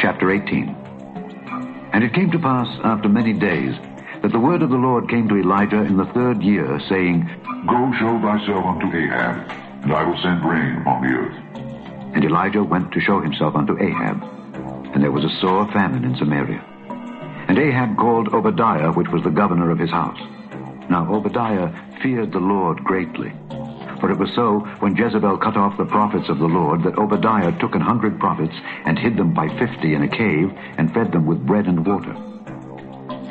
Chapter 18. And it came to pass after many days that the word of the Lord came to Elijah in the 3rd year, saying, Go show thyself unto Ahab, and I will send rain upon the earth. And Elijah went to show himself unto Ahab, and there was a sore famine in Samaria. And Ahab called Obadiah, which was the governor of his house. Now Obadiah feared the Lord greatly. For it was so, when Jezebel cut off the prophets of the Lord, that Obadiah took 100 prophets, and hid them by 50 in a cave, and fed them with bread and water.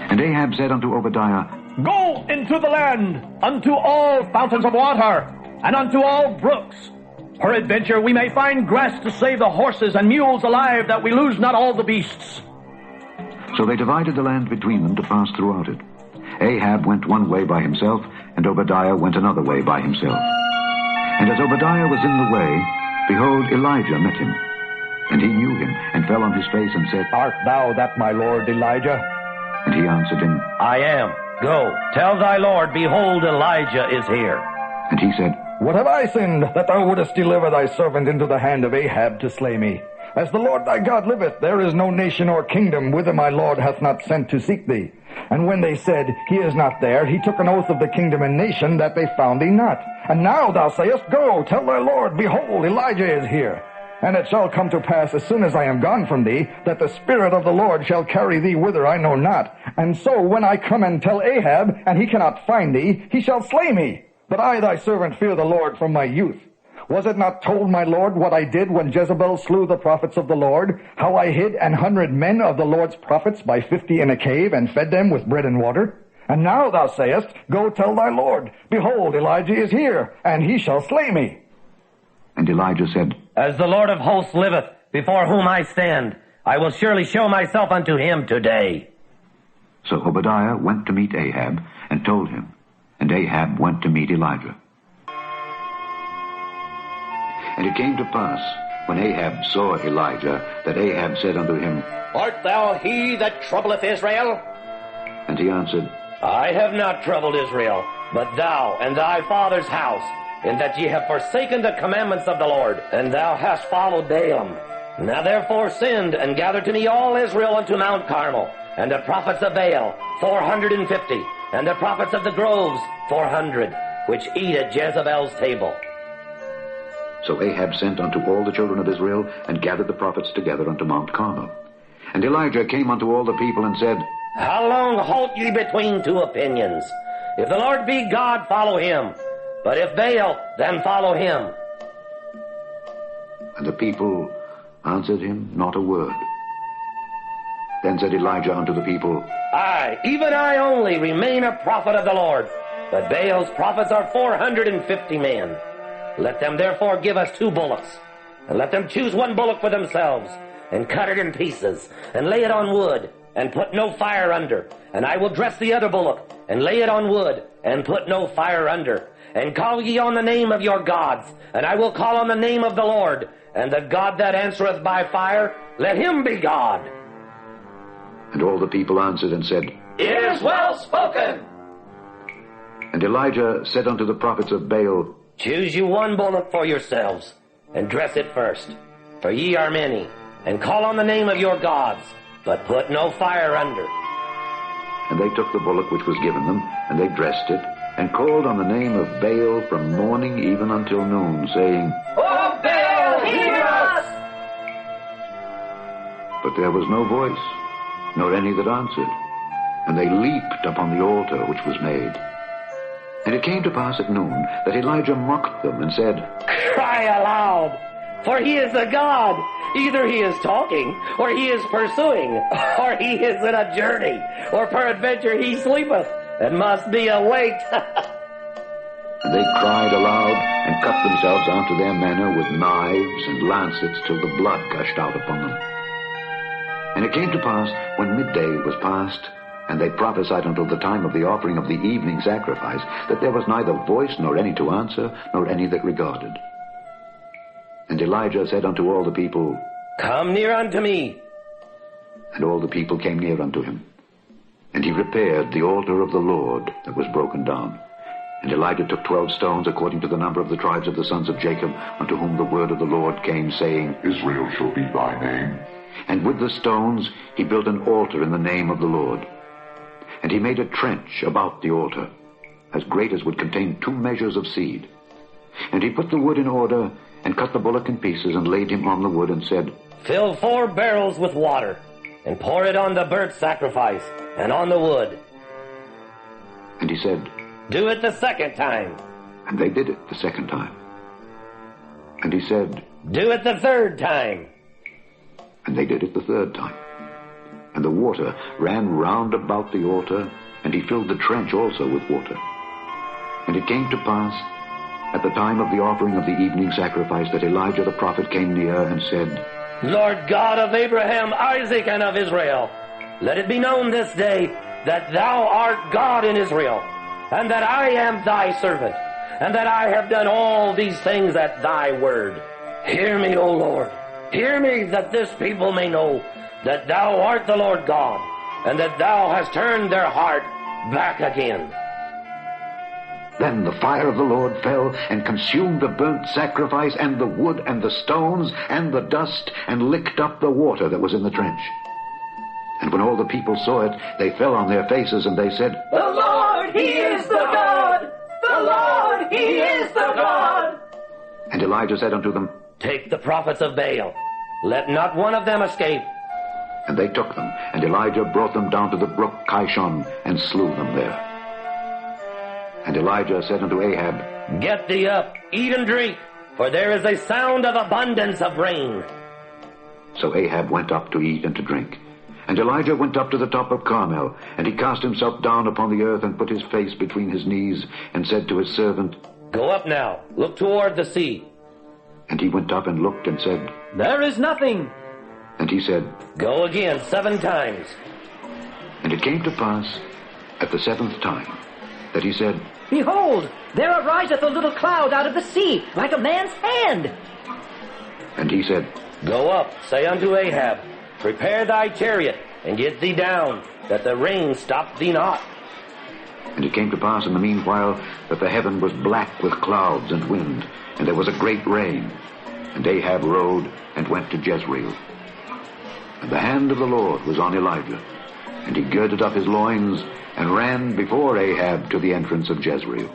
And Ahab said unto Obadiah, Go into the land, unto all fountains of water, and unto all brooks. Peradventure we may find grass to save the horses and mules alive, that we lose not all the beasts. So they divided the land between them to pass throughout it. Ahab went one way by himself, and Obadiah went another way by himself. And as Obadiah was in the way, behold, Elijah met him. And he knew him, and fell on his face, and said, Art thou that, my lord Elijah? And he answered him, I am. Go, tell thy Lord, behold, Elijah is here. And he said, What have I sinned, that thou wouldest deliver thy servant into the hand of Ahab to slay me? As the Lord thy God liveth, there is no nation or kingdom whither my Lord hath not sent to seek thee. And when they said, He is not there, he took an oath of the kingdom and nation, that they found thee not. And now thou sayest, Go, tell thy Lord, behold, Elijah is here. And it shall come to pass, as soon as I am gone from thee, that the Spirit of the Lord shall carry thee whither I know not. And so when I come and tell Ahab, and he cannot find thee, he shall slay me. But I thy servant fear the Lord from my youth. Was it not told, my Lord, what I did when Jezebel slew the prophets of the Lord? How I hid 100 men of the Lord's prophets by 50 in a cave, and fed them with bread and water? And now thou sayest, Go tell thy Lord, behold, Elijah is here, and he shall slay me. And Elijah said, As the Lord of hosts liveth, before whom I stand, I will surely show myself unto him today. So Obadiah went to meet Ahab, and told him. And Ahab went to meet Elijah. And it came to pass, when Ahab saw Elijah, that Ahab said unto him, Art thou he that troubleth Israel? And he answered, I have not troubled Israel, but thou and thy father's house, in that ye have forsaken the commandments of the Lord, and thou hast followed Baalim. Now therefore send, and gather to me all Israel unto Mount Carmel, and the prophets of Baal, 450, and the prophets of the groves, 400, which eat at Jezebel's table. So Ahab sent unto all the children of Israel, and gathered the prophets together unto Mount Carmel. And Elijah came unto all the people, and said, How long halt ye between two opinions? If the Lord be God, follow him. But if Baal, then follow him. And the people answered him not a word. Then said Elijah unto the people, I, even I only, remain a prophet of the Lord, but Baal's prophets are 450 men. Let them therefore give us 2 bullocks, and let them choose 1 bullock for themselves, and cut it in pieces, and lay it on wood, and put no fire under. And I will dress the other bullock, and lay it on wood, and put no fire under. And call ye on the name of your gods, and I will call on the name of the Lord, and the God that answereth by fire, let him be God. And all the people answered and said, It is well spoken. And Elijah said unto the prophets of Baal, Choose you 1 bullock for yourselves, and dress it first, for ye are many, and call on the name of your gods, but put no fire under. And they took the bullock which was given them, and they dressed it, and called on the name of Baal from morning even until noon, saying, O Baal, hear us! But there was no voice, nor any that answered. And they leaped upon the altar which was made. And it came to pass at noon that Elijah mocked them, and said, Cry aloud, for he is a god. Either he is talking, or he is pursuing, or he is in a journey, or peradventure he sleepeth, and must be awake. And they cried aloud, and cut themselves after their manner with knives and lancets, till the blood gushed out upon them. And it came to pass, when midday was past, and they prophesied until the time of the offering of the evening sacrifice, that there was neither voice, nor any to answer, nor any that regarded. And Elijah said unto all the people, Come near unto me. And all the people came near unto him. And he repaired the altar of the Lord that was broken down. And Elijah took 12 stones according to the number of the tribes of the sons of Jacob, unto whom the word of the Lord came, saying, Israel shall be thy name. And with the stones he built an altar in the name of the Lord. And he made a trench about the altar, as great as would contain 2 measures of seed. And he put the wood in order, and cut the bullock in pieces, and laid him on the wood, and said, Fill 4 barrels with water, and pour it on the burnt sacrifice, and on the wood. And he said, Do it the 2nd time. and they did it the 2nd time. And he said, Do it the 3rd time. and they did it the 3rd time. And the water ran round about the altar, and he filled the trench also with water. And it came to pass, at the time of the offering of the evening sacrifice, that Elijah the prophet came near and said, Lord God of Abraham, Isaac, and of Israel, let it be known this day that thou art God in Israel, and that I am thy servant, and that I have done all these things at thy word. Hear me, O Lord. Hear me, that this people may know that thou art the Lord God, and that thou hast turned their heart back again. Then the fire of the Lord fell and consumed the burnt sacrifice and the wood and the stones and the dust, and licked up the water that was in the trench. And when all the people saw it, they fell on their faces, and they said, The Lord, He is the God! The Lord, He is the God! And Elijah said unto them, Take the prophets of Baal. Let not one of them escape. And they took them, and Elijah brought them down to the brook Kishon, and slew them there. And Elijah said unto Ahab, Get thee up, eat and drink, for there is a sound of abundance of rain. So Ahab went up to eat and to drink. And Elijah went up to the top of Carmel, and he cast himself down upon the earth, and put his face between his knees, and said to his servant, Go up now, look toward the sea. And he went up and looked, and said, There is nothing. And he said, Go again 7 times. And it came to pass, at the 7th time, that he said, Behold, there ariseth a little cloud out of the sea, like a man's hand. And he said, Go up, say unto Ahab, Prepare thy chariot, and get thee down, that the rain stop thee not. And it came to pass in the meanwhile that the heaven was black with clouds and wind, and there was a great rain. And Ahab rode and went to Jezreel. And the hand of the Lord was on Elijah, and he girded up his loins, and ran before Ahab to the entrance of Jezreel.